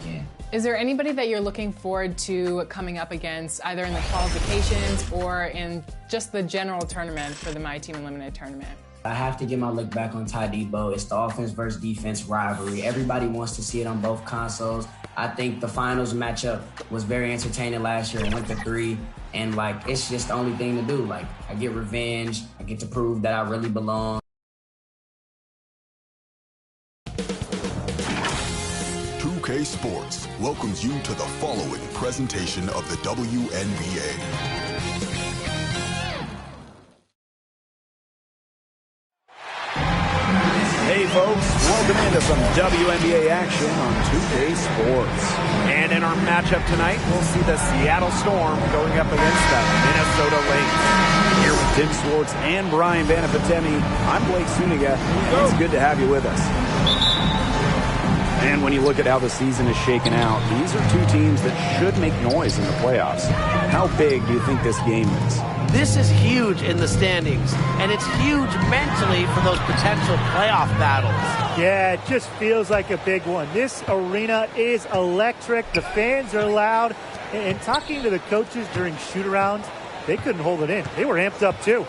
in. Is there anybody that you're looking forward to coming up against, either in the qualifications or in just the general tournament for the My Team Unlimited tournament? I have to get my look back on Ty Debo. It's the offense versus defense rivalry. Everybody wants to see it on both consoles. I think the finals matchup was very entertaining last year. It went to 3, and it's just the only thing to do. I get revenge. I get to prove that I really belong. 2K Sports welcomes you to the following presentation of the WNBA. Hey folks, welcome into some WNBA action on 2K Sports. And in our matchup tonight, we'll see the Seattle Storm going up against the Minnesota Lynx. Here with Tim Swartz and Brian Vanapatemi, I'm Blake Suniga. It's good to have you with us. And when you look at how the season is shaking out, these are two teams that should make noise in the playoffs. How big do you think this game is? This is huge in the standings, and it's huge mentally for those potential playoff battles. Yeah, it just feels like a big one. This arena is electric. The fans are loud. And talking to the coaches during shoot-arounds, they couldn't hold it in. They were amped up, too.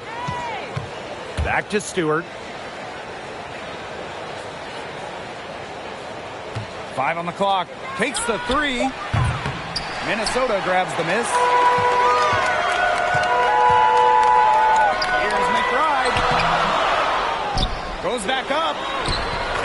Back to Stewart. 5 on the clock. Takes the 3. Minnesota grabs the miss. Here's McBride. Goes back up.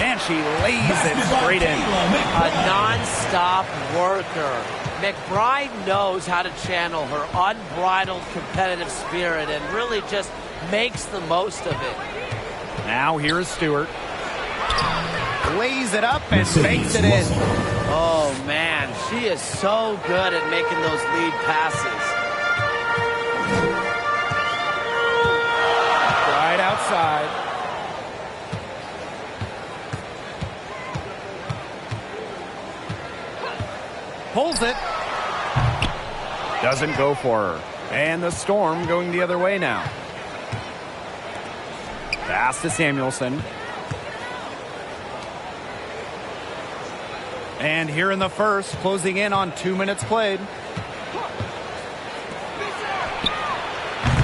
And she lays it straight in. A non-stop worker. McBride knows how to channel her unbridled competitive spirit and really just makes the most of it. Now here is Stewart. Lays it up and makes it in. Oh, man. She is so good at making those lead passes. Right outside. Pulls it. Doesn't go for her. And the Storm going the other way now. Pass to Samuelson. And here in the first, closing in on 2 minutes played.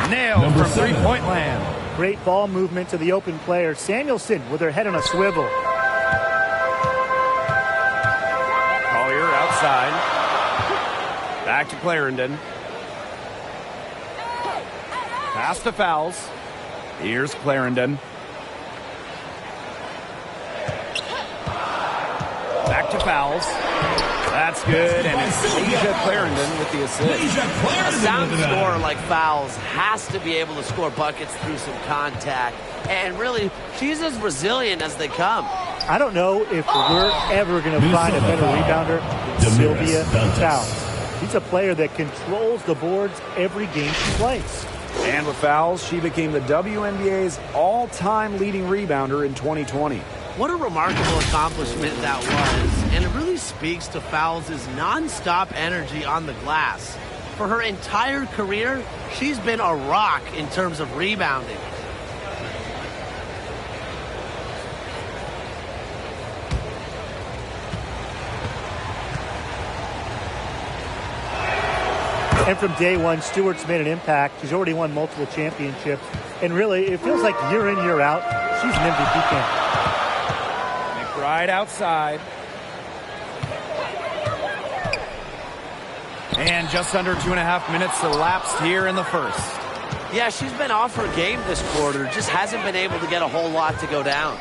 Nailed from three-point land. Great ball movement to the open player. Samuelson with her head on a swivel. Collier outside. Back to Clarendon. Pass to Fowles. Here's Clarendon. Back to Fowles. That's good, and it's Leisha Clarendon with the assist. A sound scorer like Fowles has to be able to score buckets through some contact. And really, she's as resilient as they come. I don't know if we're ever going to find a better rebounder than Sylvia Fowles. She's a player that controls the boards every game she plays. And with Fowles, she became the WNBA's all-time leading rebounder in 2020. What a remarkable accomplishment that was, and it really speaks to Fowles' non-stop energy on the glass. For her entire career, she's been a rock in terms of rebounding. And from day one, Stewart's made an impact. She's already won multiple championships. And really, it feels like year in, year out, she's an MVP candidate. Right outside. And just under 2.5 minutes elapsed here in the first. Yeah, she's been off her game this quarter. Just hasn't been able to get a whole lot to go down.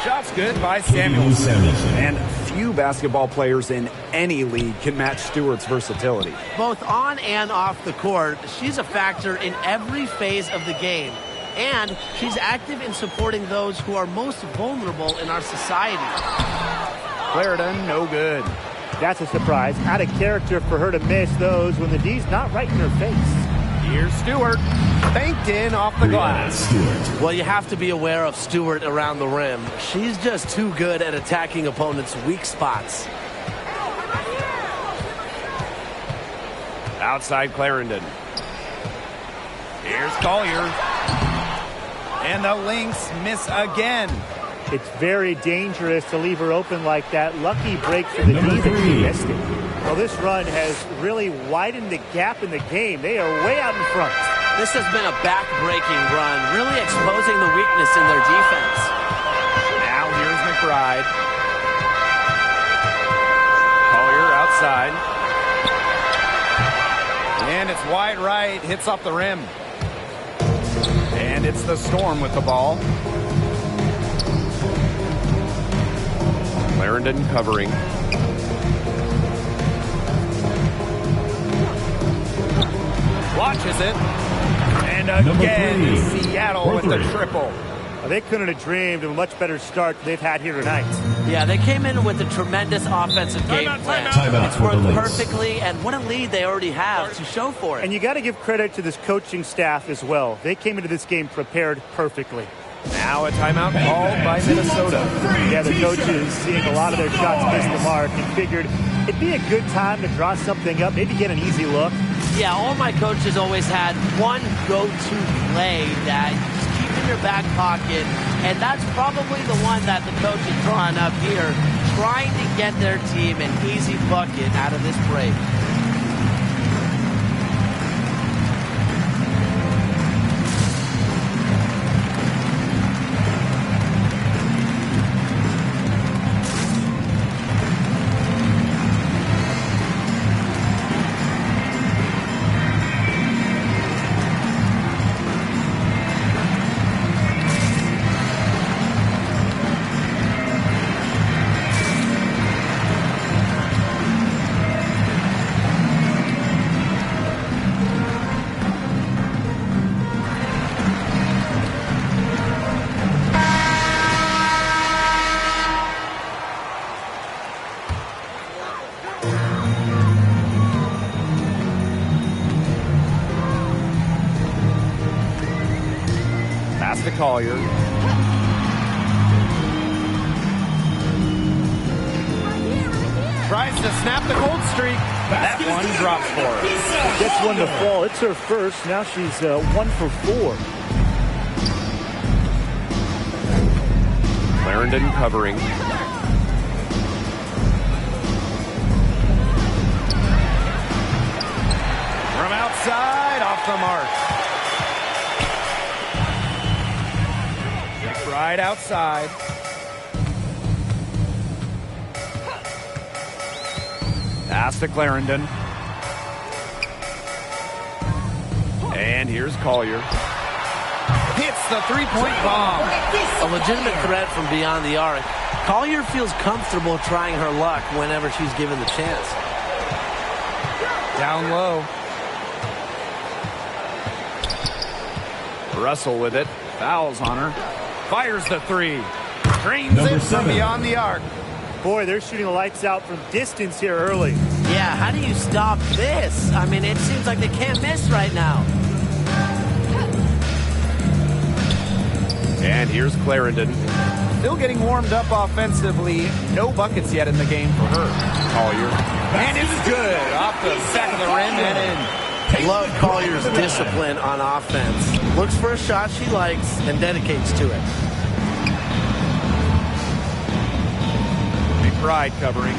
Shot's good by Samuelson. And few basketball players in any league can match Stewart's versatility. Both on and off the court, she's a factor in every phase of the game. And she's active in supporting those who are most vulnerable in our society. Clarendon, no good. That's a surprise. Out of character for her to miss those when the D's not right in her face. Here's Stewart. Banked in off the glass. Well, you have to be aware of Stewart around the rim. She's just too good at attacking opponents' weak spots. Outside Clarendon. Here's Collier. And the Lynx miss again. It's very dangerous to leave her open like that. Lucky break for the knee that she missed it. Well, this run has really widened the gap in the game. They are way out in front. This has been a back-breaking run, really exposing the weakness in their defense. Now here's McBride. Collier outside. And it's wide right, hits off the rim. And it's the Storm with the ball. Clarendon covering. Watches it. And again, Seattle with the triple. They couldn't have dreamed of a much better start they've had here tonight. Yeah, they came in with a tremendous offensive game plan. It's worked perfectly, and what a lead they already have to show for it. And you got to give credit to this coaching staff as well. They came into this game prepared perfectly. Now a timeout called by Minnesota. Yeah, the coaches seeing a lot of their shots miss the mark and figured it'd be a good time to draw something up, maybe get an easy look. Yeah, all my coaches always had one go-to play that you just keep in your back pocket, and that's probably the one that the coach is drawing up here, trying to get their team an easy bucket out of this break. To Collier. Tries to snap the cold streak. That one drops for her. Gets one to fall. It's her first. Now she's 1 for 4. Clarendon covering. From outside, off the mark. Right outside. Pass to Clarendon. And here's Collier. Hits the three-point bomb. A legitimate threat from beyond the arc. Collier feels comfortable trying her luck whenever she's given the chance. Down low. Russell with it. Fouls on her. Fires the three. Drains it from beyond the arc. Boy, they're shooting the lights out from distance here early. Yeah, how do you stop this? I mean, it seems like they can't miss right now. And here's Clarendon. Still getting warmed up offensively. No buckets yet in the game for her. Collier. And it's good. Off the back of the rim and in. Love Collier's discipline on offense. Looks for a shot she likes and dedicates to it. McBride covering.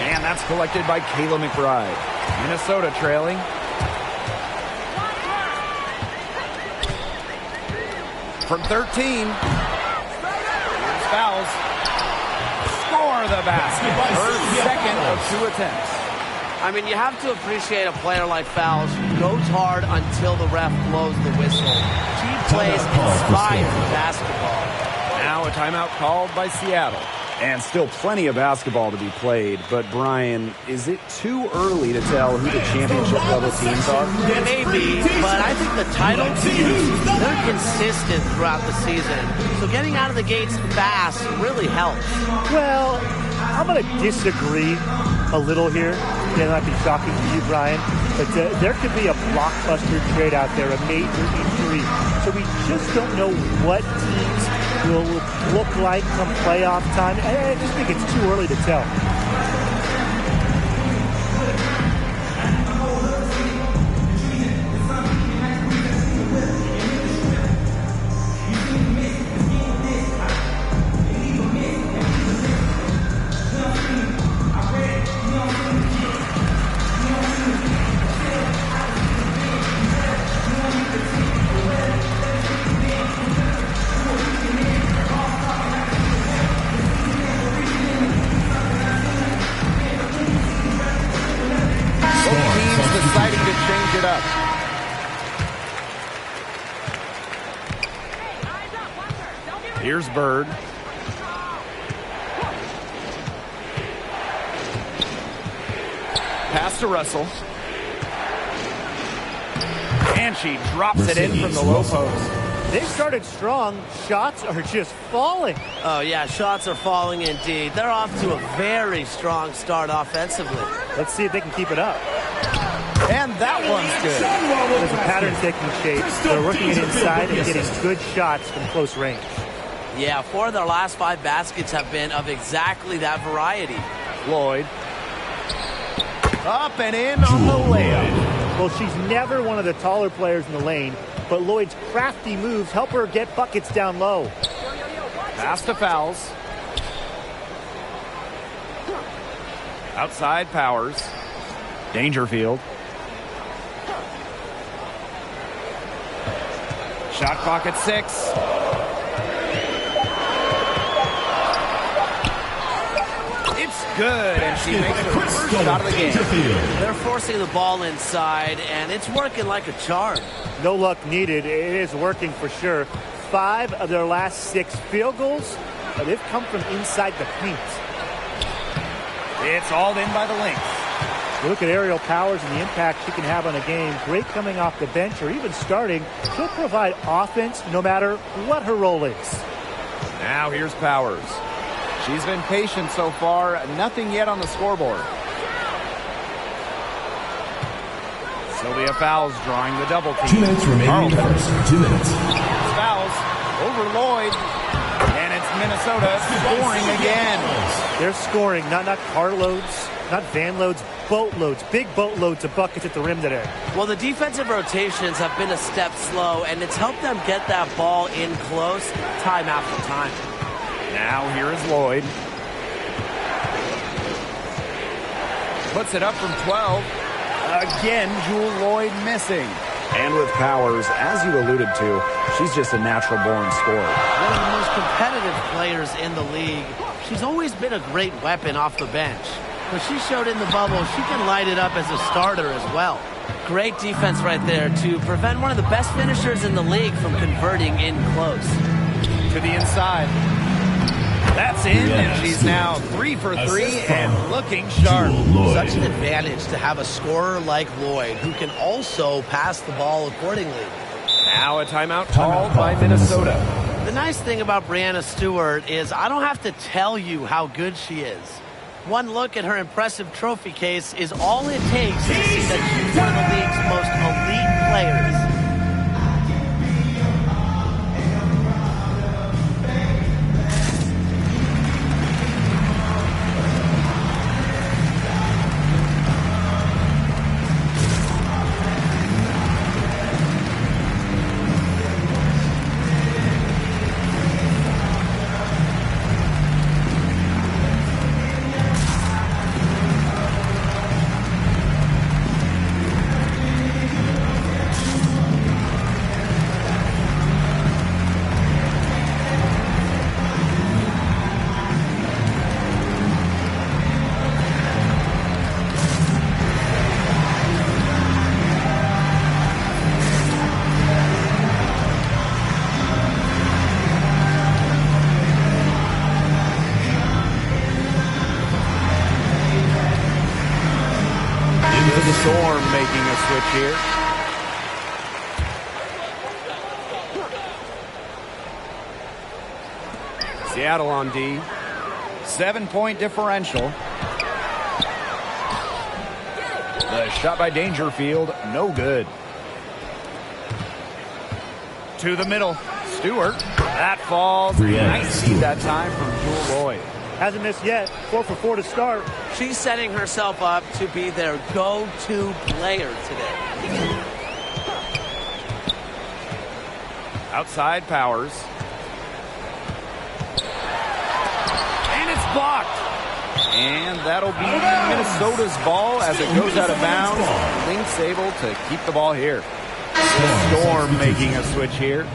And that's collected by Kayla McBride. Minnesota trailing. From 13. Here's fouls. Score the basket. Her second of 2 attempts. I mean, you have to appreciate a player like Fouls who goes hard until the ref blows the whistle. She plays inspired basketball. Now a timeout called by Seattle. And still plenty of basketball to be played, but Brian, is it too early to tell who the championship level teams are? Maybe, but I think the title teams, they're consistent throughout the season. So getting out of the gates fast really helps. Well, I'm going to disagree a little here. That might be shocking to you, Brian, but there could be a blockbuster trade out there, a major injury. So we just don't know what teams will look like come playoff time. I just think it's too early to tell. Here's Bird. Pass to Russell. And she drops it in from the low post. They started strong. Shots are just falling. Oh, yeah, shots are falling indeed. They're off to a very strong start offensively. Let's see if they can keep it up. And that one's good. There's a pattern taking shape. They're working it inside and getting good shots from close range. Yeah, 4 of their last 5 baskets have been of exactly that variety. Lloyd. Up and in on the layup. Well, she's never one of the taller players in the lane, but Lloyd's crafty moves help her get buckets down low. Pass to Fouls. Outside Powers. Dangerfield. Shot clock at 6. It's good, and she makes her first shot of the game. They're forcing the ball inside, and it's working like a charm. No luck needed. It is working for sure. 5 of their last 6 field goals, they've come from inside the paint. It's all in by the Lynx. You look at Aerial Powers and the impact she can have on a game. Great coming off the bench or even starting. She'll provide offense no matter what her role is. Now here's Powers. She's been patient so far. Nothing yet on the scoreboard. Sylvia Fouls drawing the double team. 2 minutes remaining in the first. 2 minutes. Fouls over Lloyd. And it's Minnesota scoring again. They're scoring, not carloads, not van loads, boatloads, big boatloads of buckets at the rim today. Well, the defensive rotations have been a step slow, and it's helped them get that ball in close time after time. Now here is Lloyd. Puts it up from 12. Again, Jewel Lloyd missing. And with Powers, as you alluded to, she's just a natural-born scorer. One of the most competitive players in the league. She's always been a great weapon off the bench. But she showed in the bubble she can light it up as a starter as well. Great defense right there to prevent one of the best finishers in the league from converting in close. To the inside. That's in, and she's now 3 for 3 and looking sharp. Such an advantage to have a scorer like Lloyd who can also pass the ball accordingly. Now a timeout called by Minnesota. The nice thing about Breanna Stewart is I don't have to tell you how good she is. One look at her impressive trophy case is all it takes to see that she's one of the league's most elite players. Storm making a switch here. Seattle on D. 7-point differential. The shot by Dangerfield, no good. To the middle. Stewart. That falls. Nice seed that time from Jewel Lloyd. Hasn't missed yet. 4 for 4 to start. She's setting herself up to be their go-to player today. Outside Powers. And it's blocked. And that'll be Minnesota's ball as it goes out of bounds. Lynx able to keep the ball here. The Storm making a switch here.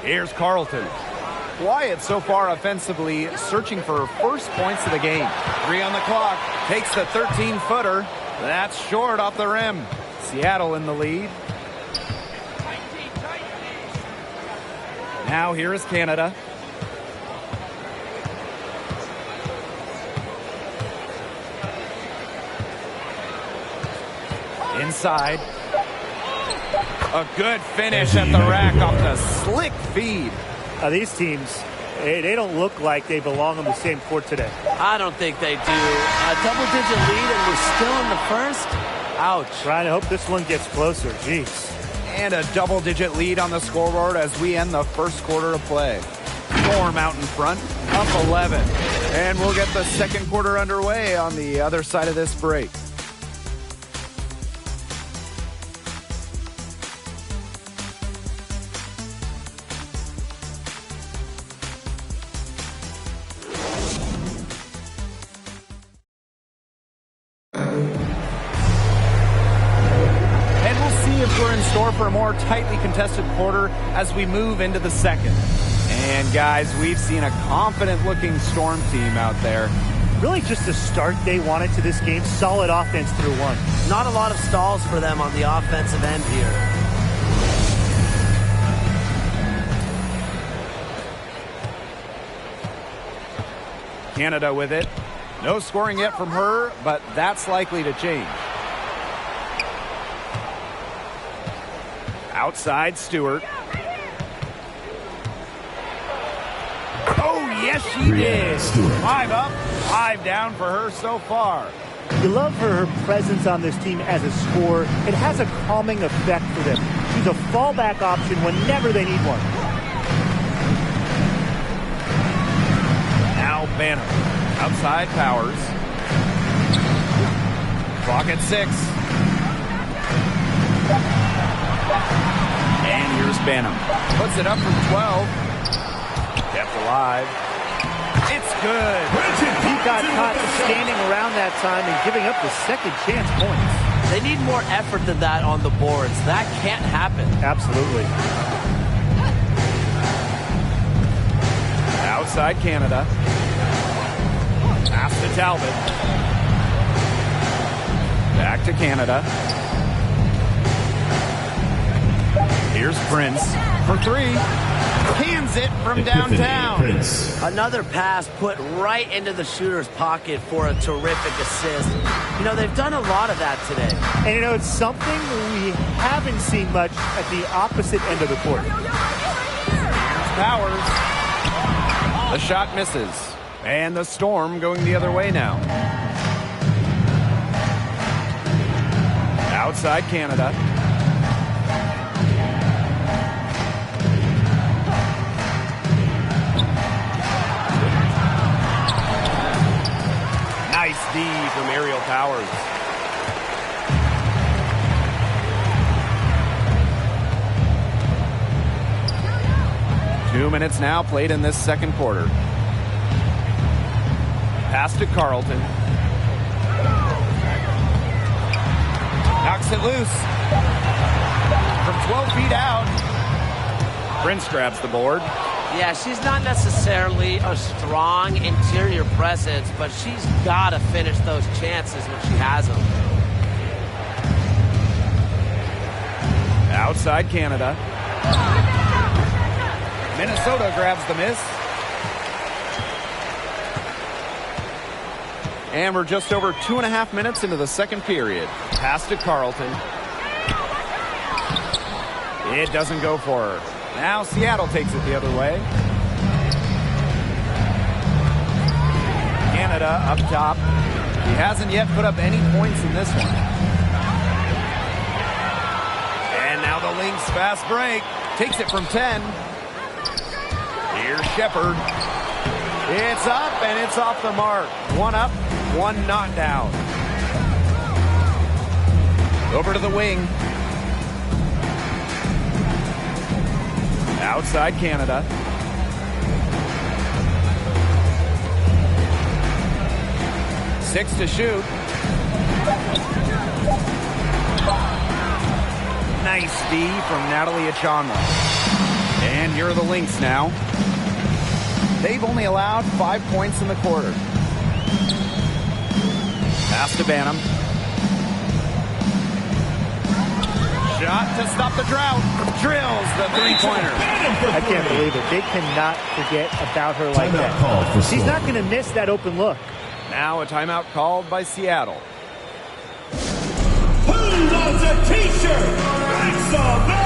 Here's Carlton. Wyatt so far offensively searching for first points of the game. 3 on the clock. Takes the 13-footer. That's short off the rim. Seattle in the lead. Now here is Canada. Inside. A good finish at the rack off the slick feed. These teams, they don't look like they belong on the same court today. I don't think they do. A double-digit lead and we're still in the first? Ouch. Trying to hope this one gets closer. Jeez. And a double-digit lead on the scoreboard as we end the first quarter of play. Storm out in front, up 11. And we'll get the second quarter underway on the other side of this break. We're in store for a more tightly contested quarter as we move into the second. And guys, we've seen a confident-looking Storm team out there. Really just the start they wanted to this game. Solid offense through one. Not a lot of stalls for them on the offensive end here. Canada with it. No scoring yet from her, but that's likely to change. Outside, Stewart. Oh, yes, she did. 5 up, 5 down for her so far. You love her presence on this team as a scorer. It has a calming effect for them. She's a fallback option whenever they need one. Now Banham. Outside, Powers. Clock at 6. And here's Banham. Puts it up from 12. Kept alive. It's good. He got caught standing around that time and giving up the second chance points. They need more effort than that on the boards. That can't happen. Absolutely. Outside Canada. Pass to Talbot. Back to Canada. Here's Prince for 3. Hands it from downtown. Another pass put right into the shooter's pocket for a terrific assist. You know, they've done a lot of that today. And you know, it's something we haven't seen much at the opposite end of the court. Powers. The shot misses. And the Storm going the other way now. Outside Canada. Nice D from Aerial Powers. Two minutes now played in this second quarter. Pass to Carlton. Knocks it loose. From 12 feet out. Prince grabs the board. Yeah, she's not necessarily a strong interior presence, but she's got to finish those chances when she has them. Outside Canada. Minnesota grabs the miss. And we're just over 2.5 minutes into the second period. Pass to Carlton. It doesn't go for her. Now Seattle takes it the other way. Canada up top. He hasn't yet put up any points in this one. And now the Lynx fast break. Takes it from 10. Here's Shepard. It's up and it's off the mark. 1 up, 1 not down. Over to the wing. Outside Canada. Six to shoot. Nice D from Natalie Achonwa. And here are the Lynx now. They've only allowed 5 points in the quarter. Pass to Banham. Shot to stop the drought. Drills the three-pointer. I can't believe it. They cannot forget about her like that. She's not going to miss that open look. Now a timeout called by Seattle. Who wants a t-shirt? Make some noise!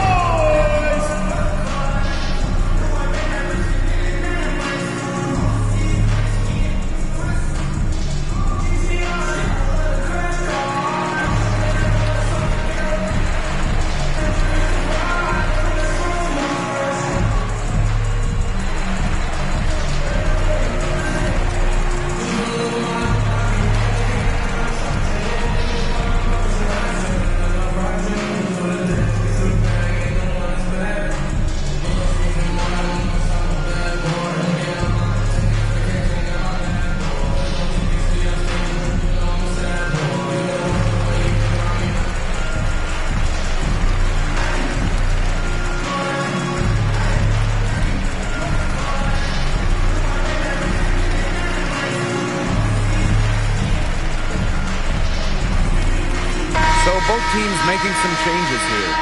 Both teams making some changes here.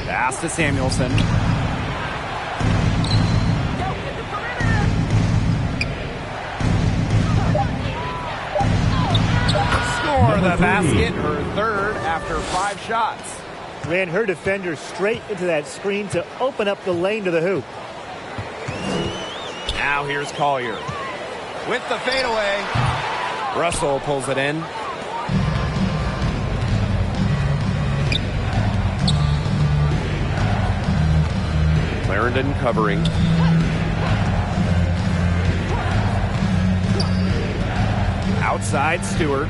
Pass to Samuelson. Score the basket, her third after 5 shots. Ran her defender straight into that screen to open up the lane to the hoop. Now here's Collier with the fadeaway. Russell pulls it in. Clarendon covering. Outside Stewart.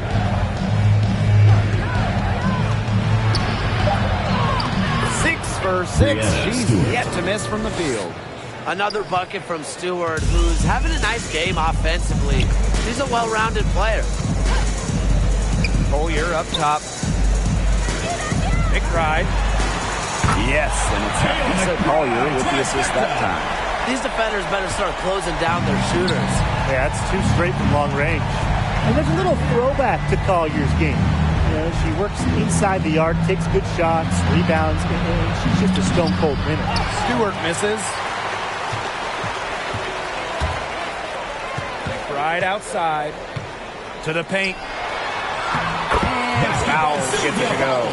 For 6, she's yet to miss from the field. Another bucket from Stewart, who's having a nice game offensively. She's a well-rounded player. Collier up top. McBride. Yes, and it's Lisa Collier with the assist that time. These defenders better start closing down their shooters. Yeah, that's 2 straight from long range. And there's a little throwback to Collier's game. You know, she works inside the arc, takes good shots, rebounds, and she's just a stone-cold winner. Stewart misses. McBride outside. To the paint. And Fowles gets it to go.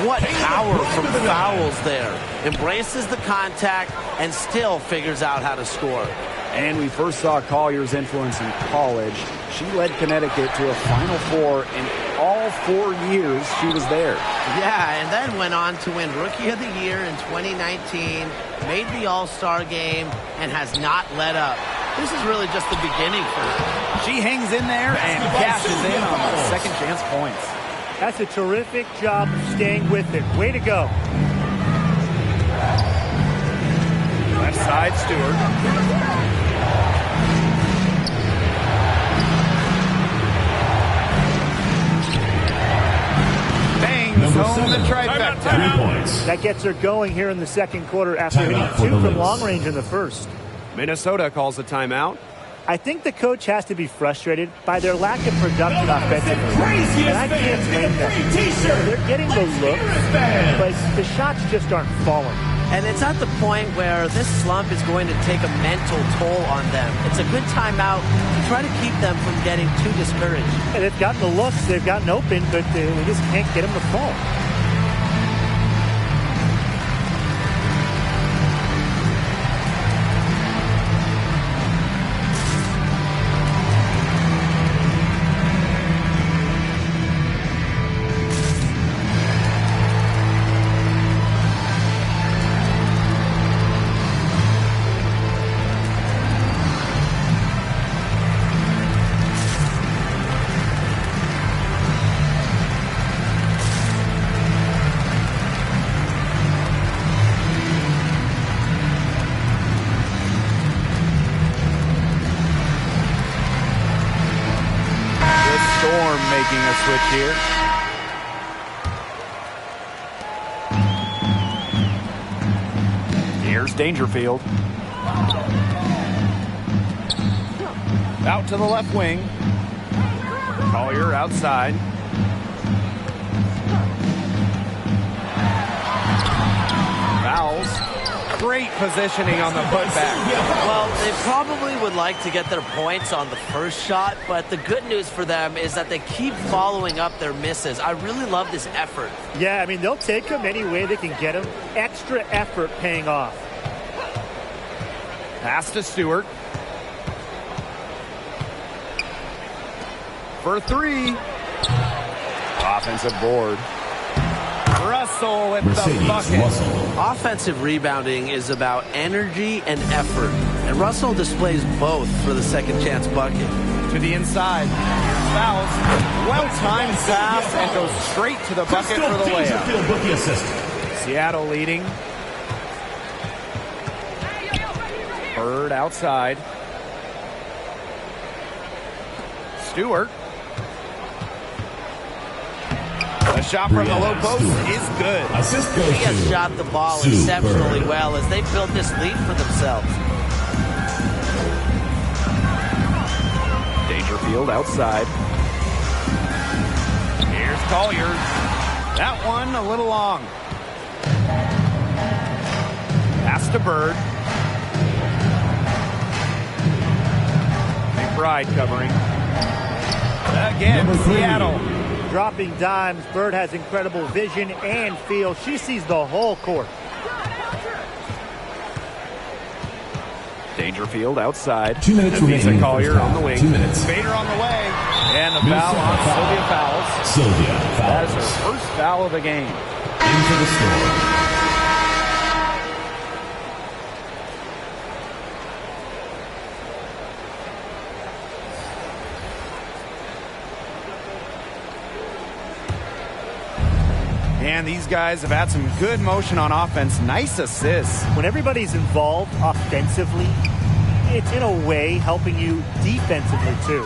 What power from Fowles there. Embraces the contact and still figures out how to score. And we first saw Collier's influence in college. She led Connecticut to a Final Four in all 4 years she was there. Yeah, and then went on to win Rookie of the Year in 2019, made the All-Star game, and has not let up. This is really just the beginning for her. She hangs in there and cashes in on the second chance points. That's a terrific job of staying with it. Way to go. Left side, Stewart. Home the trifecta. That gets her going here in the second quarter after hitting 2 from long range in the first. Minnesota calls a timeout. I think the coach has to be frustrated by their lack of production offensively. And I can't blame them. They're getting the looks, but the shots just aren't falling. And it's at the point where this slump is going to take a mental toll on them. It's a good timeout to try to keep them from getting too discouraged. And they've gotten the looks, they've gotten open, but we just can't get them to fall. making a switch here. Here's Dangerfield. Out to the left wing. Collier outside. Fouls. Great positioning on the putback. Well, they probably would like to get their points on the first shot, but the good news for them is that they keep following up their misses. I really love this effort. Yeah, I mean, they'll take them any way they can get them. Extra effort paying off. Pass to Stewart. For three. Offensive board. Russell with the bucket. Offensive rebounding is about energy and effort, and Russell displays both for the second chance bucket. To the inside. Fouls. Well-timed pass and goes straight to the bucket for the layup. Seattle leading. Bird outside. Stewart. The shot from the low post is good. He has shot the ball exceptionally well as they built this lead for themselves. Dangerfield outside. Here's Collier. That one a little long. Pass to Bird. McBride covering. Again, Seattle. Dropping dimes. Bird has incredible vision and feel. She sees the whole court. Dangerfield outside. 2 minutes remaining. Collier on the wing. 2 minutes. Vader on the way. And the foul on Sylvia Fowles. Sylvia Fowles. That is her first foul of the game. Into the score. And these guys have had some good motion on offense. Nice assists. When everybody's involved offensively, it's in a way helping you defensively too.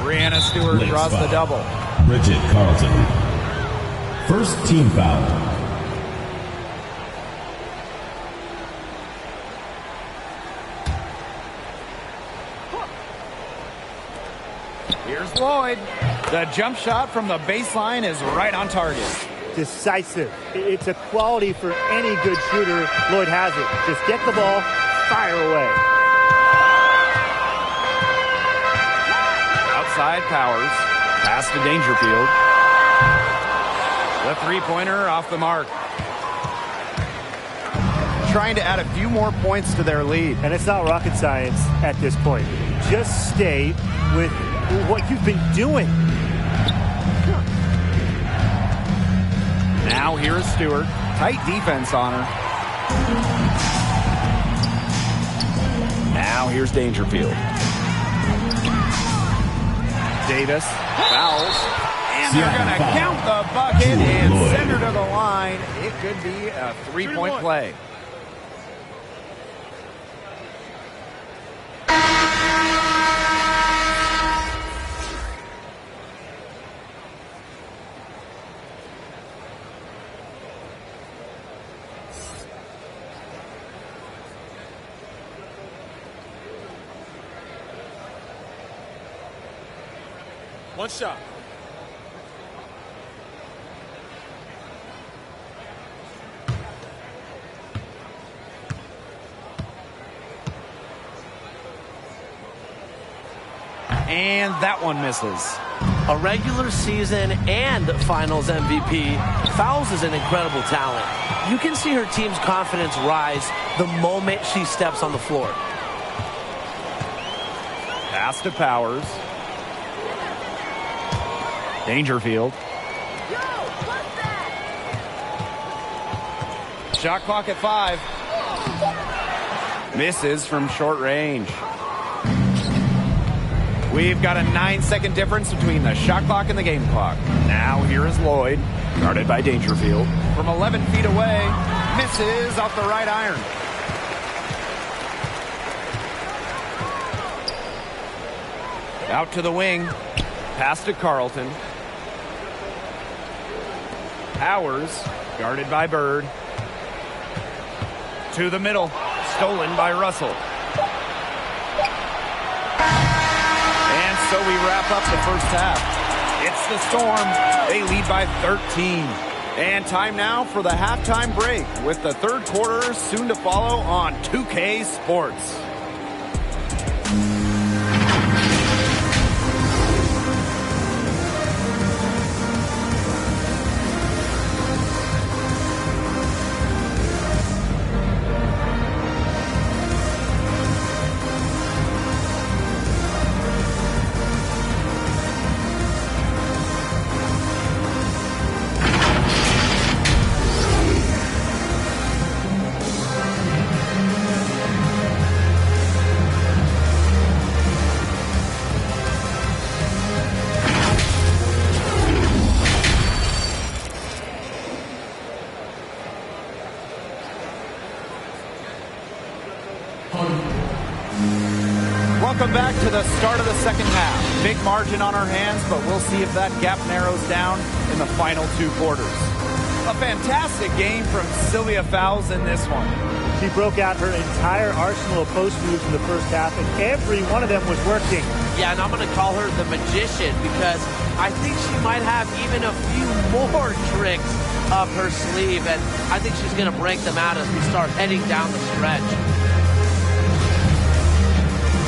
Brianna Stewart Lynx draws foul. the double. Bridget Carlton. First team foul. Here's Lloyd. The jump shot from the baseline is right on target. Decisive. It's a quality for any good shooter. Lloyd has it. Just get the ball, fire away. Outside Powers. Pass to Dangerfield. The three-pointer off the mark. Trying to add a few more points to their lead. And it's not rocket science at this point. Just stay with what you've been doing. Now here is Stewart. Tight defense on her. Now here's Dangerfield. Davis fouls. And they're going to count the bucket and send her to the line. It could be a three-point play. One shot. And that one misses. A regular season and finals MVP, Fowles is an incredible talent. You can see her team's confidence rise the moment she steps on the floor. Pass to Powers. Dangerfield. Shot clock at 5. Misses from short range. We've got a 9-second difference between the shot clock and the game clock. Now here is Lloyd, guarded by Dangerfield. From 11 feet away, misses off the right iron. Out to the wing. Pass to Carlton. Powers, guarded by Bird. To the middle, stolen by Russell. And so we wrap up the first half. It's the Storm. They lead by 13. And time now for the halftime break with the third quarter soon to follow on 2K Sports. Welcome back to the start of the second half. Big margin on our hands, but we'll see if that gap narrows down in the final two quarters. A fantastic game from Sylvia Fowles in this one. She broke out her entire arsenal of post moves in the first half, and every one of them was working. Yeah, and I'm going to call her the magician because I think she might have even a few more tricks up her sleeve, and I think she's going to break them out as we start heading down the stretch.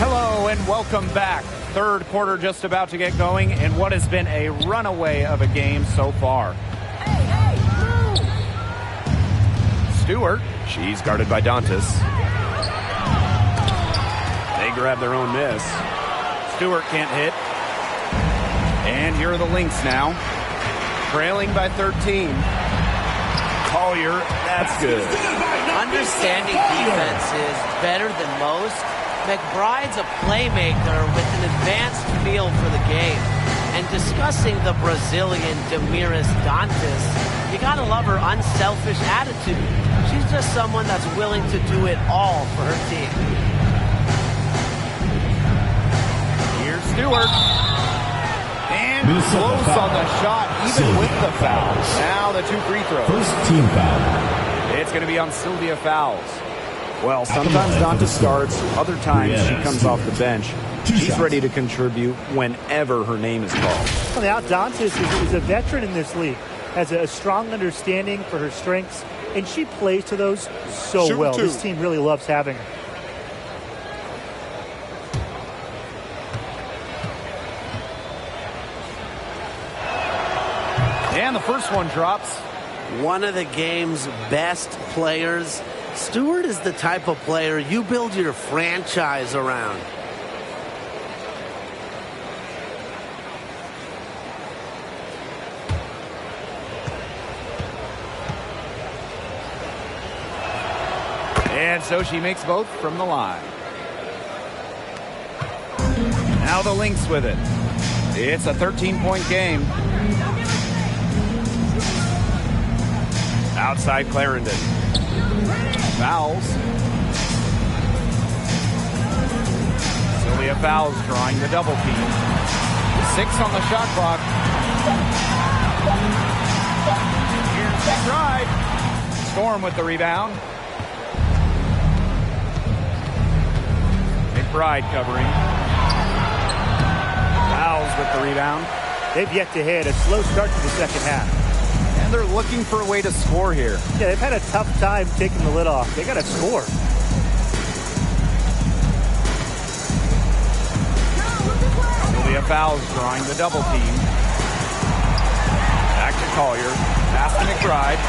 Hello and welcome back. Third quarter just about to get going in what has been a runaway of a game so far. Stewart, she's guarded by Dantas. They grab their own miss. Stewart can't hit. And here are the Lynx now. Trailing by 13. Collier, that's good. Understanding defense is better than most. McBride's a playmaker with an advanced feel for the game. And discussing the Brazilian Damiris Dantas, you gotta love her unselfish attitude. She's just someone that's willing to do it all for her team. Here's Stewart. And close on the shot, even with the foul. Now the two free throws. First team foul. It's going to be on Sylvia Fowles. Well, sometimes Dantas starts, other times she comes off the bench. She's ready to contribute whenever her name is called. Well, now Dantas is a veteran in this league, has a strong understanding for her strengths, and she plays to those so well. This team really loves having her. And the first one drops. One of the game's best players. Stewart is the type of player you build your franchise around. And so she makes both from the line. Now the Lynx with it. It's a 13-point game. Outside Clarendon. Fowles. Sylvia Fowles drawing the double team. 6 on the shot clock. Here's McBride. Storm with the rebound. McBride covering. Fowles with the rebound. They've yet to hit a slow start to the second half. And they're looking for a way to score here. Yeah, they've had a tough time taking the lid off. They got to score. Sylvia Fowles drawing the double team. Back to Collier. Pass to McBride.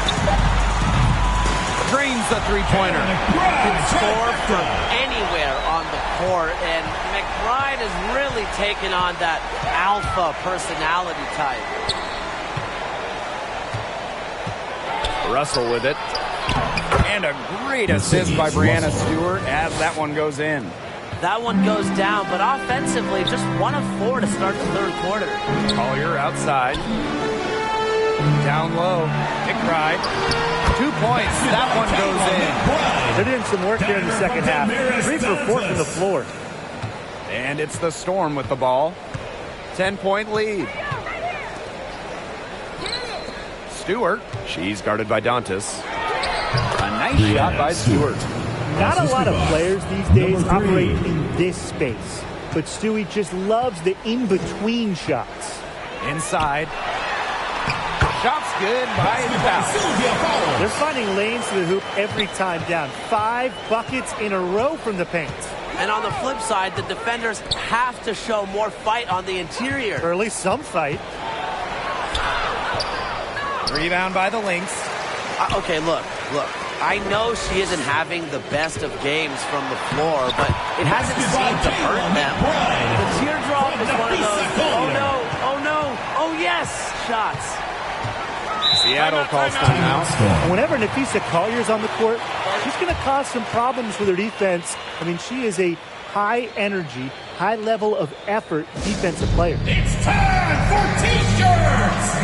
Drains the three-pointer. Can score from anywhere on the court, and McBride has really taken on that alpha personality type. Russell with it. And a great assist by Brianna Stewart as that one goes in. That one goes down, but offensively, just 1 of 4 to start the third quarter. Collier outside. Down low. McBride. 2 points. That one goes in. They're doing some work here in the second half. 3 for 4 from the floor. And it's the Storm with the ball. 10-point lead. Stewart, she's guarded by Dantas. A nice shot by Stewart. Not a lot of players these days operate in this space, but Stewie just loves the in-between shots. Inside. Shot's good by Powell. They're finding lanes to the hoop every time down. 5 buckets in a row from the paint. And on the flip side, the defenders have to show more fight on the interior. Or at least some fight. Rebound by the Lynx. Okay, look. I know she isn't having the best of games from the floor, but it hasn't seemed to hurt them. The teardrop is one of those, oh no, oh yes, shots. Seattle calls timeout. Whenever Nafisa Collier's on the court, she's going to cause some problems with her defense. I mean, she is a high energy, high level of effort defensive player. It's time for T-shirts!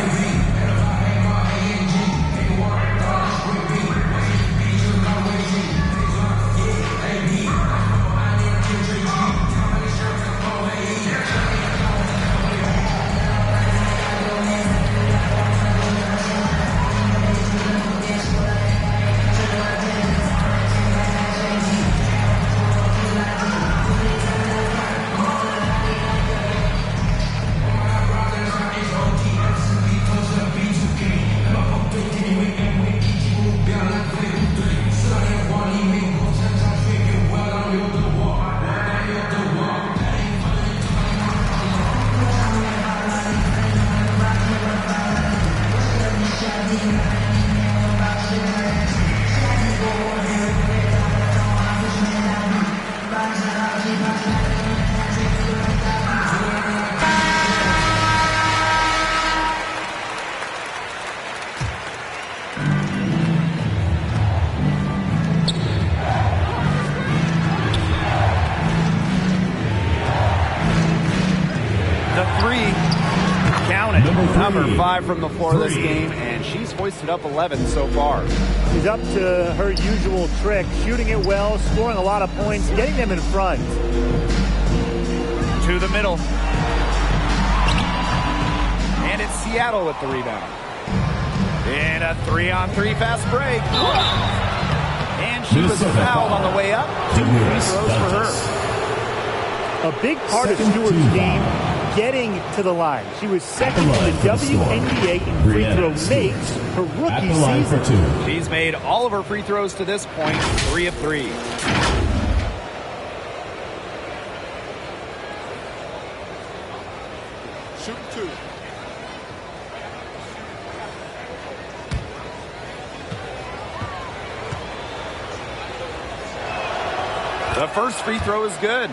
Number 5 from the floor this game, and she's hoisted up 11 so far. She's up to her usual trick, shooting it well, scoring a lot of points, getting them in front. To the middle. And it's Seattle with the rebound. And a 3-on-3 fast break. And she was fouled on the way up. 2 free throws for her. A big part of Stewart's game, getting to the line. She was second in the WNBA in free throw makes her rookie season. She's made all of her free throws to this point, 3 of 3. Shoot 2. The first free throw is good.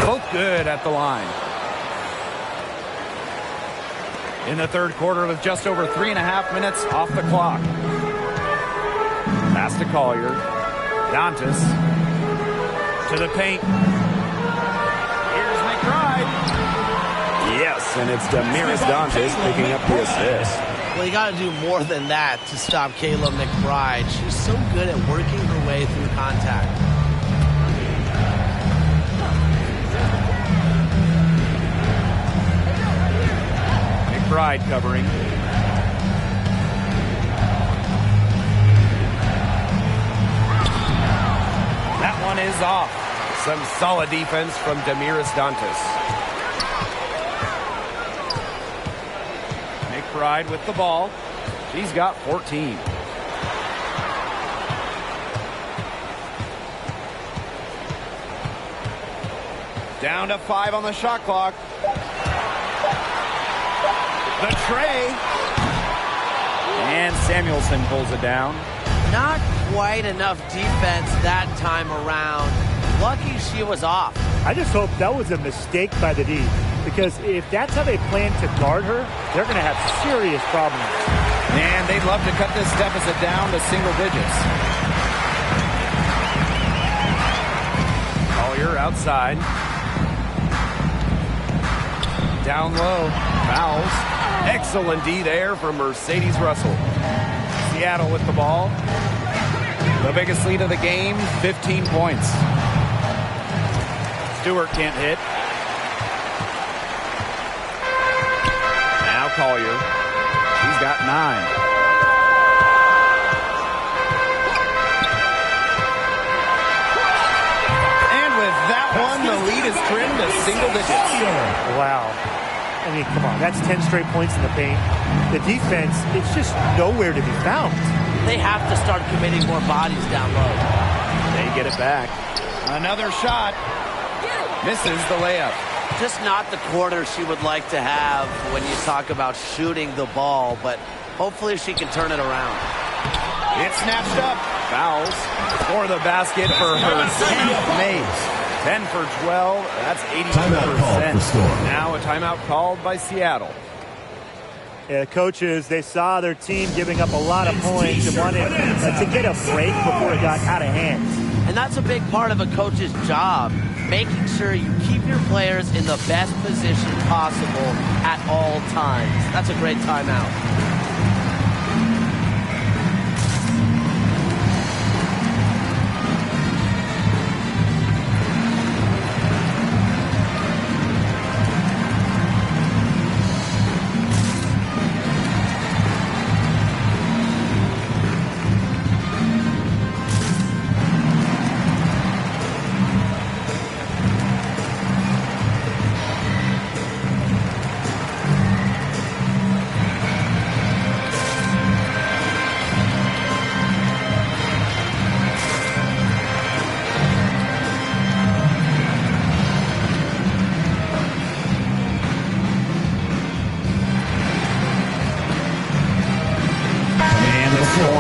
Both good at the line. In the third quarter with just over 3.5 minutes off the clock. Pass to Collier. Dantas to the paint. Here's McBride. Yes, and it's Damiris Dantas picking up the assist. Well, you got to do more than that to stop Kayla McBride. She's so good at working her way through contact. McBride covering. That one is off. Some solid defense from Damiris Dantas. McBride with the ball. She's got 14. Down to 5 on the shot clock. The tray. And Samuelson pulls it down. Not quite enough defense that time around. Lucky she was off. I just hope that was a mistake by the D, because if that's how they plan to guard her, they're going to have serious problems. And they'd love to cut this deficit down to single digits. Collier outside. Down low. Fouls. Excellent D there from Mercedes Russell. Seattle with the ball. The biggest lead of the game, 15 points. Stewart can't hit. Now Collier. He's got 9. The lead is trimmed to single digits. Wow. I mean, come on. That's 10 straight points in the paint. The defense, it's just nowhere to be found. They have to start committing more bodies down low. They get it back. Another shot. Misses the layup. Just not the quarter she would like to have when you talk about shooting the ball, but hopefully she can turn it around. It's snatched up. Fouls for the basket for her 10th made. 10 for 12. That's 82%. Now a timeout called by Seattle. Yeah, coaches, they saw their team giving up a lot of points and wanted to get a break before it got out of hand. And that's a big part of a coach's job, making sure you keep your players in the best position possible at all times. That's a great timeout.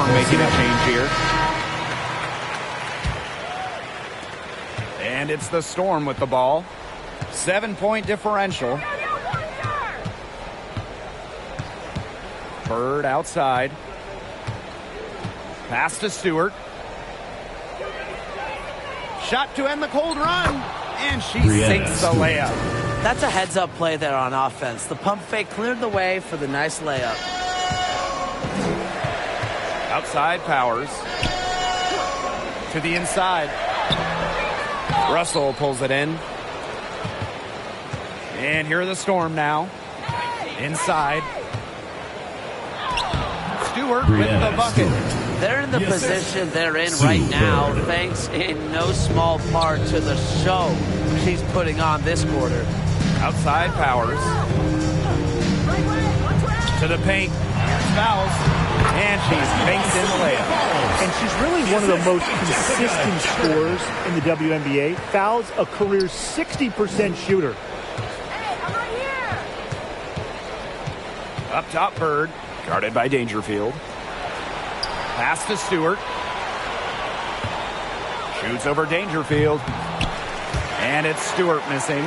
Making a change here. And it's the Storm with the ball. 7-point differential. Bird outside. Pass to Stewart. Shot to end the cold run. And she sinks the layup. That's a heads-up play there on offense. The pump fake cleared the way for the nice layup. Outside Powers. To the inside. Russell pulls it in. And here are the Storm now. Inside. Stewart with the bucket. They're in the position they're in right now, thanks in no small part to the show she's putting on this quarter. Outside Powers. To the paint. Here's fouls. And she's banks in the layup. And she's really one of the most consistent scorers in the WNBA. Fouls a career 60% shooter. Hey, I'm right here. Up top, Bird. Guarded by Dangerfield. Pass to Stewart. Shoots over Dangerfield. And it's Stewart missing.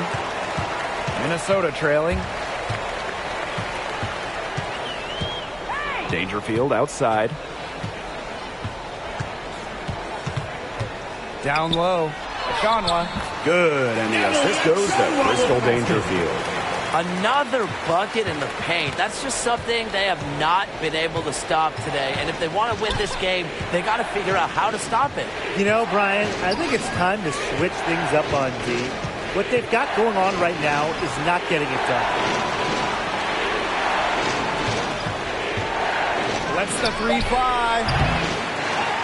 Minnesota trailing. Dangerfield outside. Down low. Shanwa. Good. And the assist goes to Crystal Dangerfield. Another bucket in the paint. That's just something they have not been able to stop today. And if they want to win this game, they got to figure out how to stop it. You know, Brian, I think it's time to switch things up on D. What they've got going on right now is not getting it done. Lets the three fly.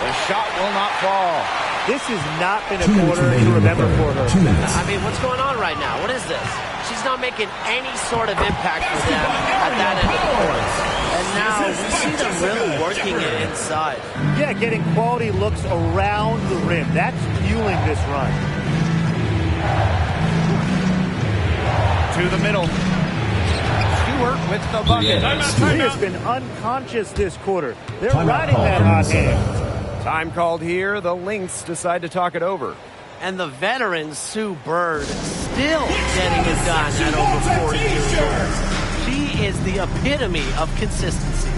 The shot will not fall. This has not been a quarter to remember for her. I mean, what's going on right now? What is this? She's not making any sort of impact for them at that end of the court. And now we see them really working it inside. Yeah, getting quality looks around the rim. That's fueling this run. To the middle. Stewart with the bucket. He has been unconscious this quarter. They're riding that hot hand. Time called here. The Lynx decide to talk it over. And the veteran Sue Bird still getting it done at over 40 years old. She is the epitome of consistency.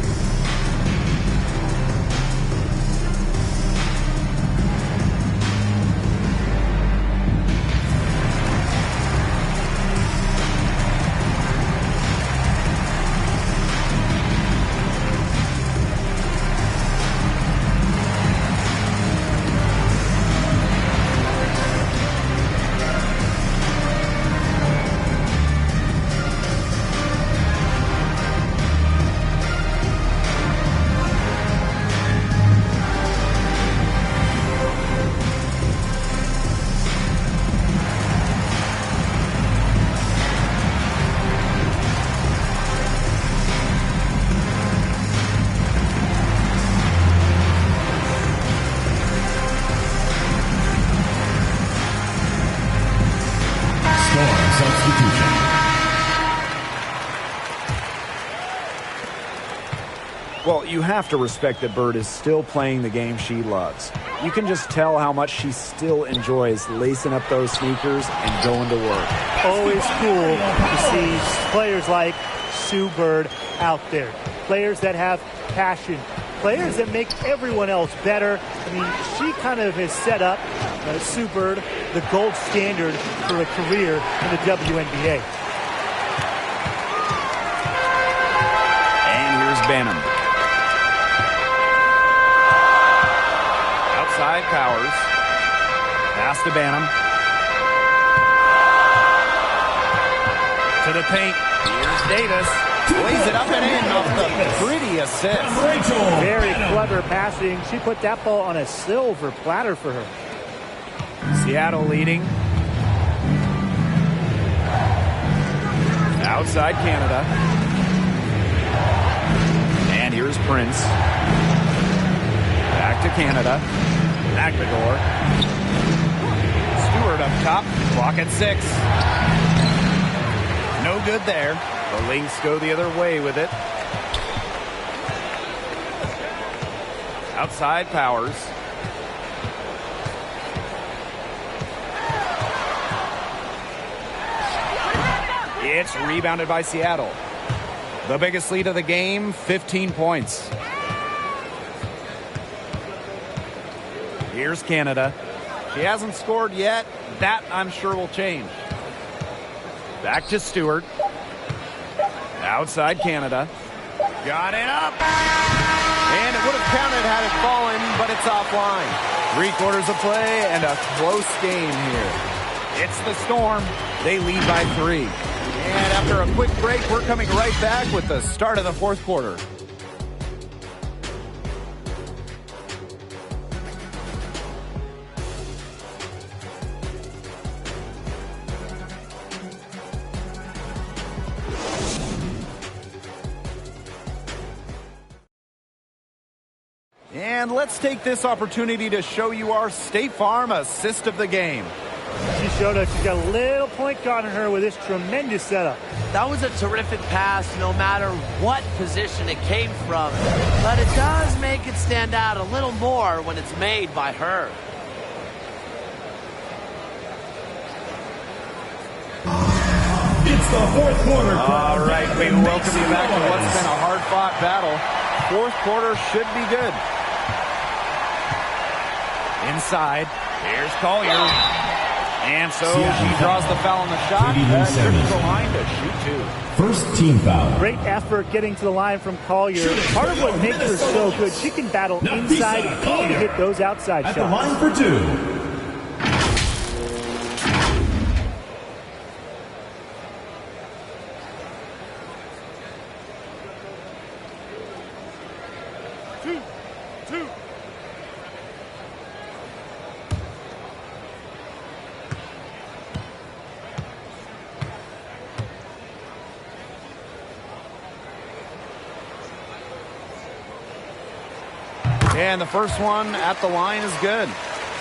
Well, you have to respect that Bird is still playing the game she loves. You can just tell how much she still enjoys lacing up those sneakers and going to work. Always cool to see players like Sue Bird out there. Players that have passion. Players that make everyone else better. I mean, she kind of has set up, Sue Bird, the gold standard for a career in the WNBA. And here's Benham. Outside Powers. Pass to Benham. To the paint. Here's Davis. Lays it up and in off the pretty assist. Very clever passing. She put that ball on a silver platter for her. Seattle leading. Outside Canada. And here's Prince. Back to Canada. McAdor. Stewart up top. Clock at 6. No good there. The Lynx go the other way with it. Outside Powers. It's rebounded by Seattle. The biggest lead of the game, 15 points. Here's Canada. She hasn't scored yet. That, I'm sure, will change. Back to Stewart. Outside Canada. Got it up. And it would have counted had it fallen, but it's offline. 3/4 of play and a close game here. It's the Storm. They lead by 3. And after a quick break, we're coming right back with the start of the 4th quarter. And let's take this opportunity to show you our State Farm assist of the game. She showed us she's got a little point guard on her with this tremendous setup. That was a terrific pass no matter what position it came from. But it does make it stand out a little more when it's made by her. It's the 4th quarter. All right, we welcome you back to what's been a hard-fought battle. 4th quarter should be good. Inside. Here's Collier. And so she draws the foul on the shot. Trips to the line to shoot 2. First team foul. Great effort getting to the line from Collier. Part of what makes her so good, she can battle inside and hit those outside shots. At the line for 2. And the first one at the line is good.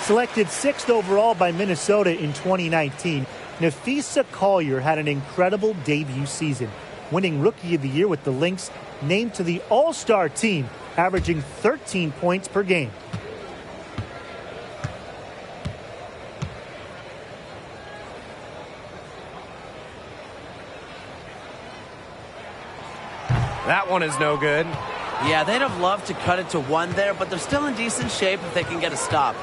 Selected 6th overall by Minnesota in 2019, Nafisa Collier had an incredible debut season, winning Rookie of the Year with the Lynx, named to the All-Star team, averaging 13 points per game. That one is no good. Yeah, they'd have loved to cut it to 1 there, but they're still in decent shape if they can get a stop.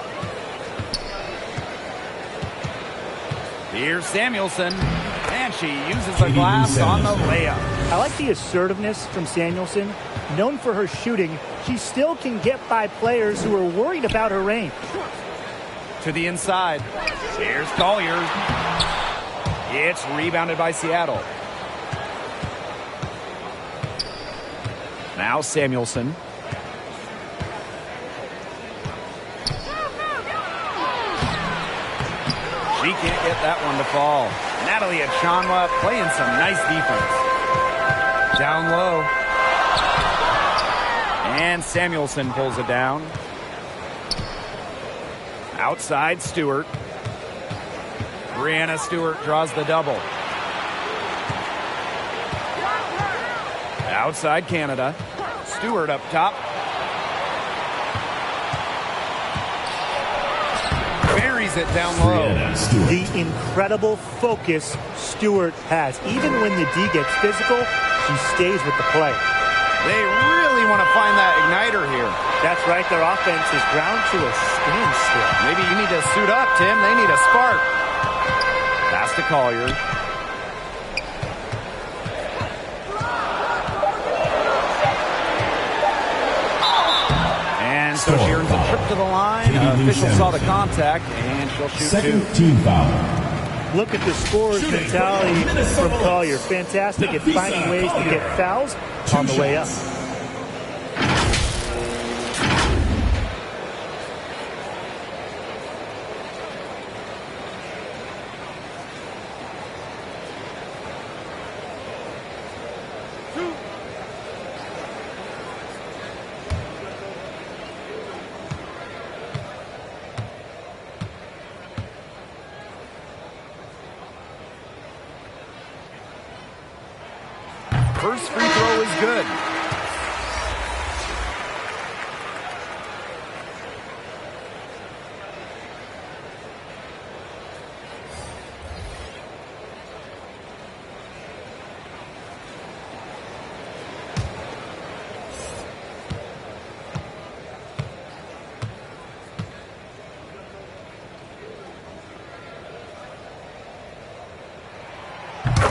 Here's Samuelson, and she uses the glass on the layup. I like the assertiveness from Samuelson. Known for her shooting, she still can get by players who are worried about her range. To the inside. Here's Collier. It's rebounded by Seattle. Now Samuelson. She can't get that one to fall. Natalie Achanwa playing some nice defense. Down low. And Samuelson pulls it down. Outside Stewart. Brianna Stewart draws the double. Outside Canada. Stewart up top. Buries it down low. The incredible focus Stewart has. Even when the D gets physical, she stays with the play. They really want to find that igniter here. That's right. Their offense is ground to a standstill. Maybe you need to suit up, Tim. They need a spark. Pass to Collier. And so she earns a trip to the line. Official saw the contact, and she'll shoot Second team foul. Look at the scorer's mentality from Collier. Fantastic at finding ways to get fouls on the way up. First free throw is good.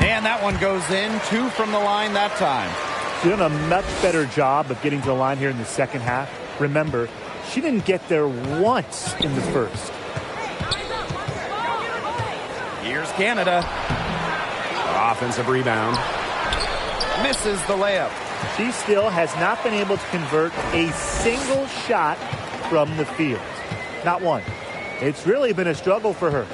And that one goes in. 2 from the line that time. She's done a much better job of getting to the line here in the second half. Remember, she didn't get there once in the first. Here's Canada. Offensive rebound. Misses the layup. She still has not been able to convert a single shot from the field. Not one. It's really been a struggle for her.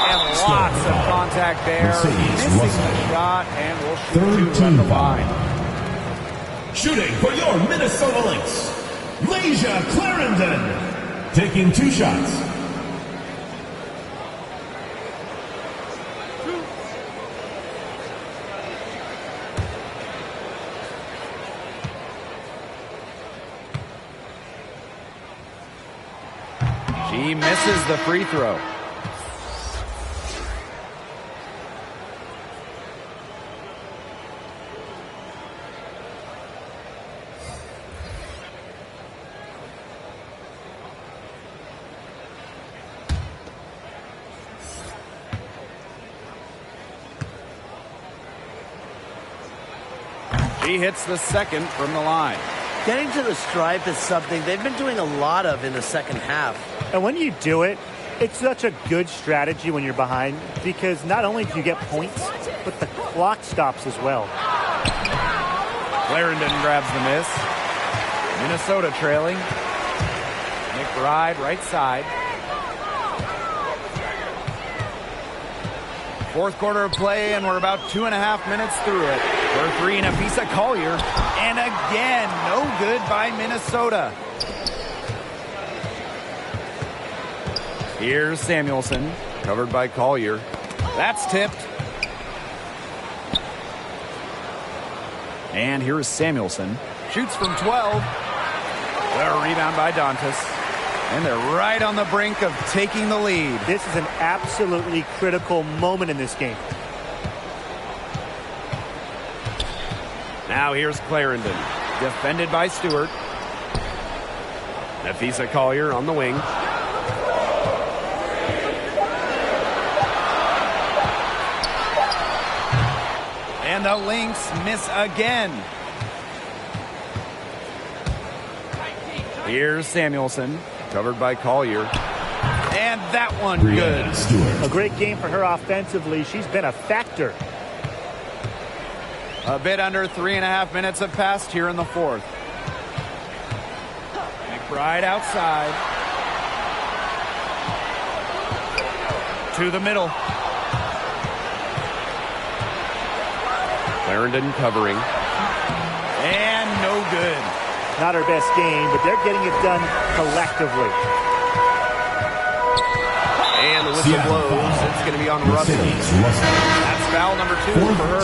And lots of contact there. Missing the shot, and we'll shoot 2 at the line. Shooting for your Minnesota Lynx, Leisha Clarendon. Taking 2 shots. She misses the free throw. He hits the second from the line. Getting to the stripe is something they've been doing a lot of in the second half. And when you do it, it's such a good strategy when you're behind, because not only do you get points, but the clock stops as well. Clarendon grabs the miss. Minnesota trailing. McBride right side. Fourth quarter of play, and we're about 2.5 minutes through it. For 3 and Afisa Collier. And again, no good by Minnesota. Here's Samuelson, covered by Collier. That's tipped. And here's Samuelson. Shoots from 12. The rebound by Dantas. And they're right on the brink of taking the lead. This is an absolutely critical moment in this game. Now here's Clarendon, defended by Stewart. Afisa Collier on the wing. And the Lynx miss again. Here's Samuelson, covered by Collier. And that one good. A great game for her offensively. She's been a factor. A bit under 3.5 minutes have passed here in the fourth. McBride outside. To the middle. Clarendon covering. And no good. Not her best game, but they're getting it done collectively. And the whistle blows. It's going to be on Russell. That's foul number 2 for her.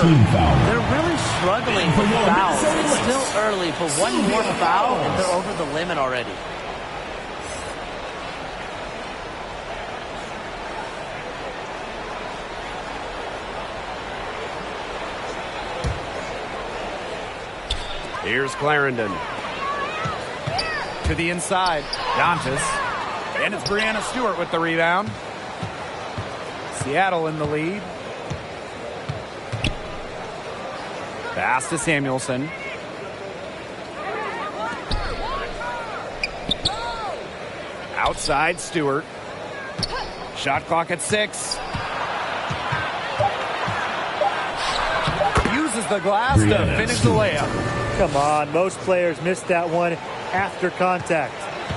They're really struggling with fouls. It's still early, but one more foul and they're over the limit already. Here's Clarendon. To the inside. Dantas. And it's Brianna Stewart with the rebound. Seattle in the lead. Pass to Samuelson. Outside Stewart. Shot clock at 6. Uses the glass to finish the layup. Come on, most players miss that one after contact.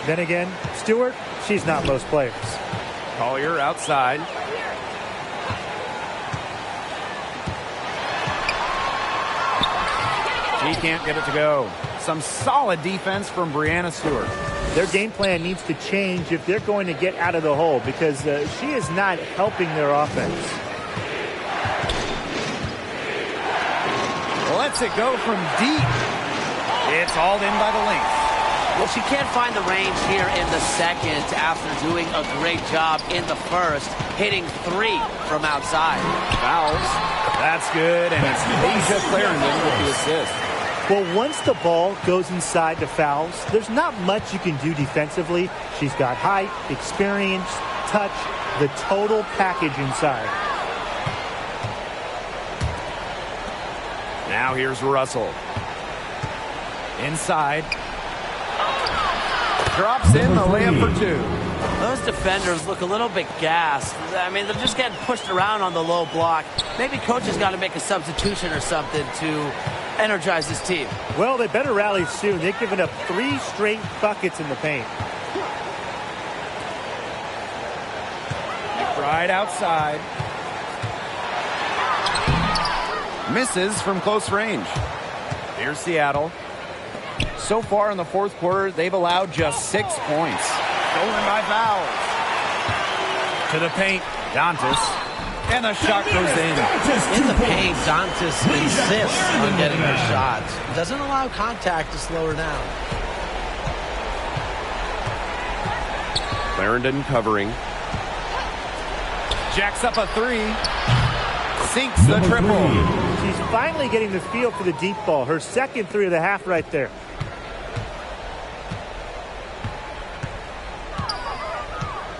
Then again, Stewart, she's not most players. Collier outside. She can't get it to go. Some solid defense from Brianna Stewart. Their game plan needs to change if they're going to get out of the hole because she is not helping their offense. Lets it go from deep. It's hauled in by the Lynx. Well, she can't find the range here in the second after doing a great job in the first, hitting 3 from outside. Fouls. That's good, and it's Asia Clarendon with the assist. Well, once the ball goes inside the fouls, there's not much you can do defensively. She's got height, experience, touch, the total package inside. Now here's Russell. Inside. Drops in the layup for 2. Those defenders look a little bit gassed. I mean, they're just getting pushed around on the low block. Maybe coach has got to make a substitution or something to energize his team. Well, they better rally soon. They've given up 3 straight buckets in the paint. McBride outside. Misses from close range. Here's Seattle. So far in the fourth quarter, they've allowed just 6 points. Stolen by fouls. To the paint, Dantas. And the shot goes in. In the paint, Dantas insists on getting her shots. Doesn't allow contact to slow her down. Clarendon covering. Jacks up a 3. Sinks the triple. She's finally getting the feel for the deep ball. Her second 3 of the half right there.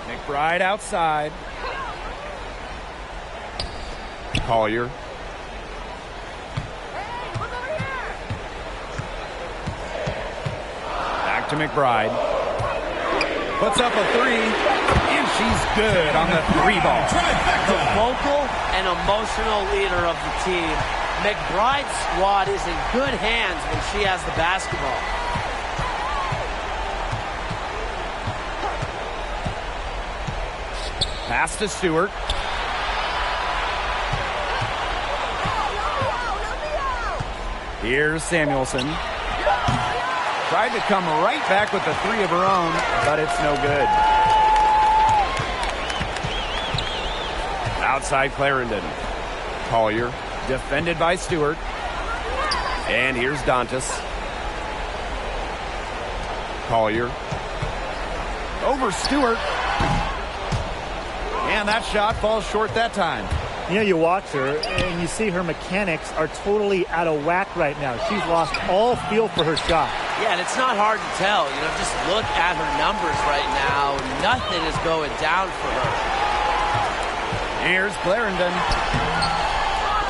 McBride outside. Collier. Back to McBride. Puts up a 3. And she's good on the 3 ball. The vocal and emotional leader of the team. McBride's squad is in good hands when she has the basketball. Pass to Stewart. Here's Samuelson. Tried to come right back with the 3 of her own, but it's no good. Outside Clarendon. Collier, defended by Stewart. And here's Dantas. Collier. Over Stewart. And that shot falls short that time. You know, you watch her and you see her mechanics are totally out of whack right now. She's lost all feel for her shot. Yeah, and it's not hard to tell. You know, just look at her numbers right now. Nothing is going down for her. Here's Clarendon.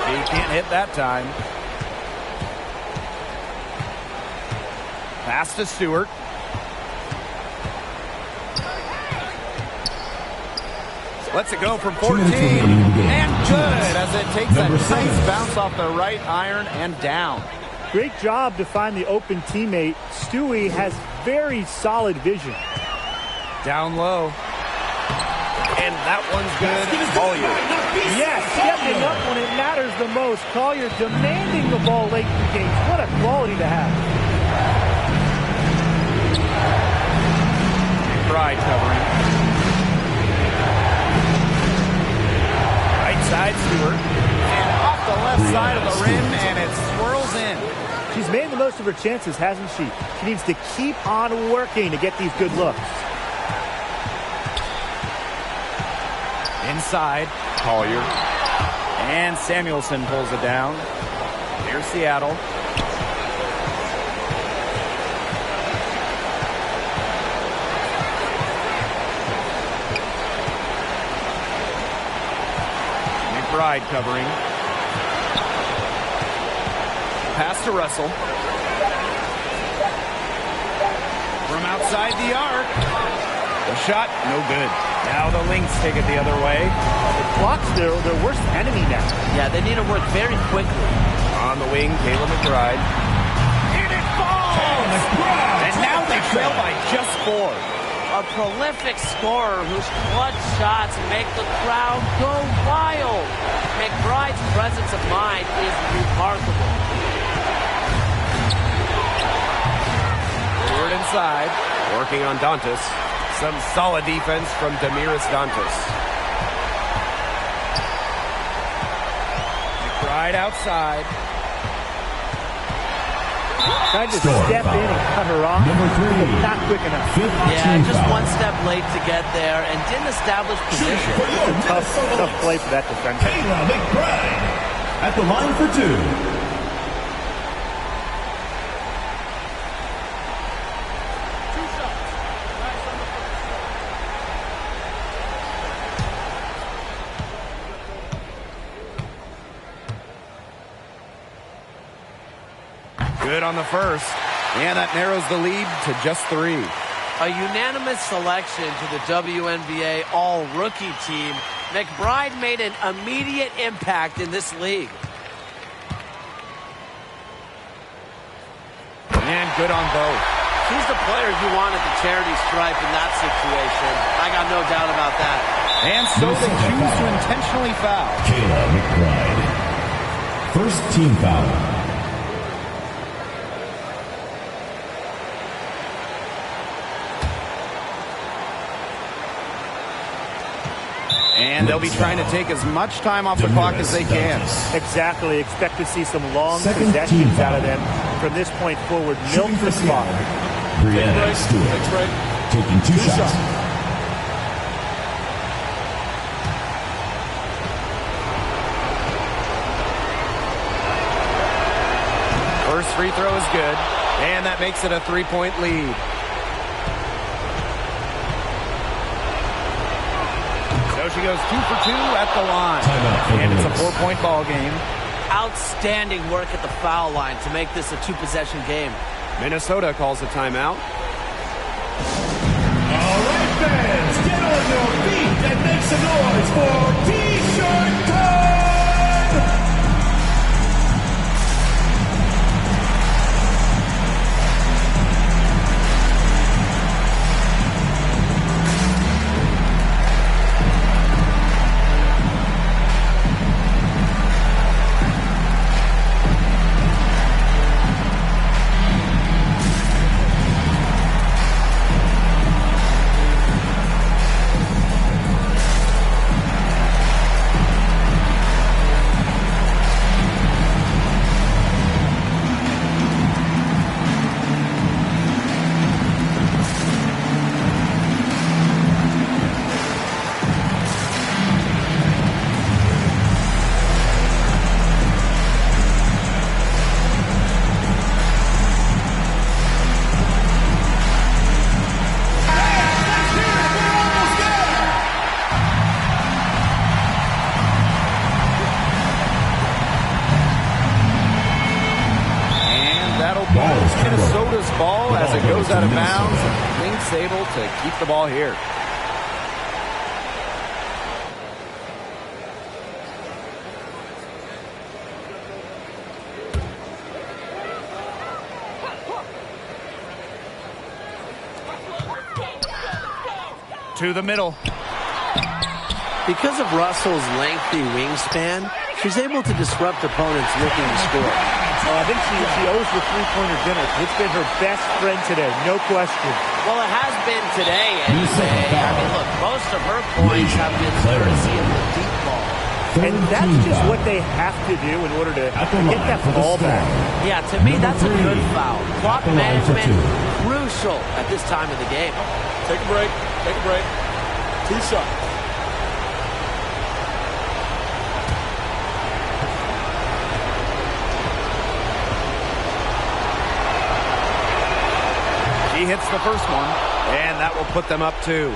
He can't hit that time. Pass to Stewart. Lets it go from 14. And good as it takes a nice bounce off the right iron and down. Great job to find the open teammate. Stewie has very solid vision. Down low. And that one's good. Collier. Yes, stepping up when it matters the most. Collier demanding the ball late in the game. What a quality to have. McBride covering. most of her chances, hasn't she? She needs to keep on working to get these good looks. Inside, Collier. And Samuelson pulls it down. Here's Seattle. McBride covering. Pass to Russell. From outside the arc. The shot, no good. Now the Lynx take it the other way. The clock's their worst enemy now. Yeah, they need to work very quickly. On the wing, Kayla McBride. And it falls! And now they trail by just 4. A prolific scorer whose clutch shots make the crowd go wild. McBride's presence of mind is remarkable. Forward inside, working on Dantas. Some solid defense from Damiris Dantas. McBride outside. Tried to step in and cut her off. Number 3. Not quick enough. Yeah, just one step late to get there and didn't establish position. It's a tough play for that defender. Kayla McBride at the line for 2. Good on the first. And that narrows the lead to just 3. A unanimous selection to the WNBA all-rookie team. McBride made an immediate impact in this league. And good on both. She's the player you want at the charity stripe in that situation. I got no doubt about that. And so they choose to intentionally foul. Kayla McBride. First team foul. And they'll be trying to take as much time off the clock as they can. Exactly. Expect to see some long possessions out of them. From this point forward, milk the clock. Brianna Stewart taking 2 shots. First free throw is good. And that makes it a 3-point lead. So she goes 2 for 2 at the line. And it's a 4-point ball game. Outstanding work at the foul line to make this a 2-possession game. Minnesota calls a timeout. All right, fans, get on your feet and make some noise for T-shirt time! Minnesota's ball as it goes out of bounds. Lynx able to keep the ball here. To the middle. Because of Russell's lengthy wingspan, she's able to disrupt opponents looking to score. I think she owes the three-pointer dinner. It's been her best friend today, no question. Well, it has been today. And I mean, look, most of her points have been courtesy of the deep ball. And that's just what they have to do in order to get that ball back. Yeah, to me, that's a good foul. Clock management, crucial at this time of the game. Take a break. Take a break. 2 shots. He hits the first one, and that will put them up 2.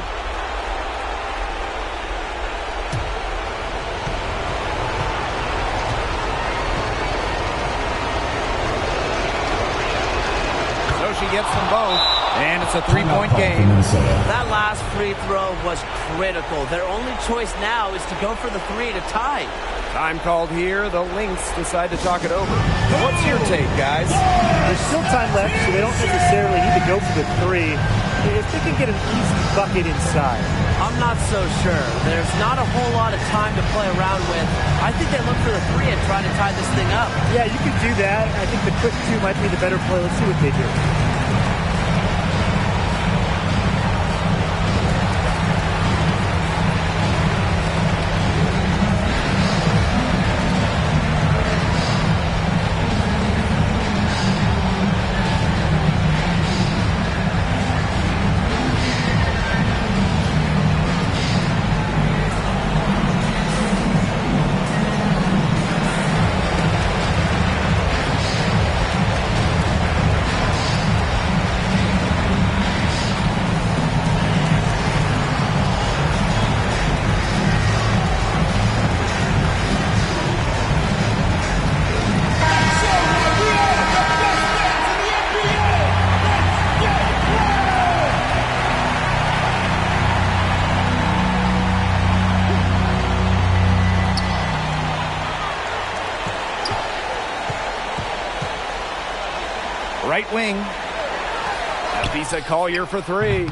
So she gets them both, and it's a 3-point game. That last free throw was critical. Their only choice now is to go for the 3 to tie. Time called here. The Lynx decide to talk it over. What's your take, guys? There's still time left, so they don't necessarily need to go for the 3. If they can get an easy bucket inside. I'm not so sure. There's not a whole lot of time to play around with. I think they look for the 3 and try to tie this thing up. Yeah, you could do that. I think the quick 2 might be the better play. Let's see what they do. Right wing. Visa Collier for 3. A tremendous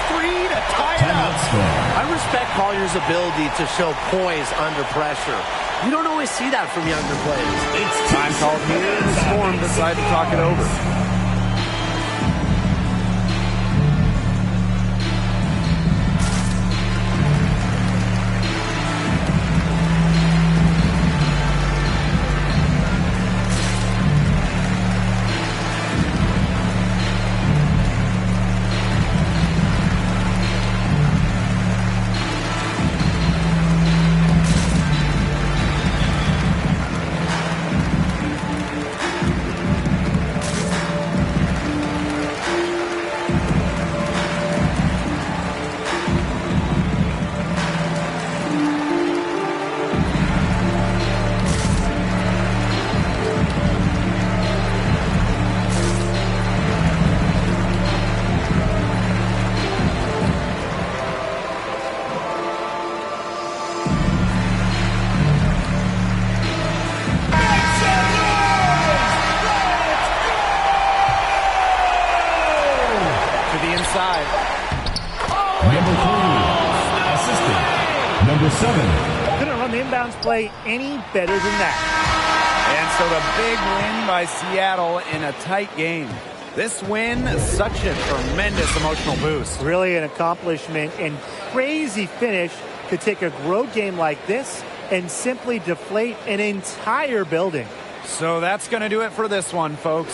3 to tie it up. I respect Collier's ability to show poise under pressure. You don't always see that from younger players. It's time called here. The Storm decide to talk it over. Number 7. Couldn't run the inbounds play any better than that. And so the big win by Seattle in a tight game. This win, such a tremendous emotional boost. Really an accomplishment and crazy finish to take a road game like this and simply deflate an entire building. So that's going to do it for this one, folks.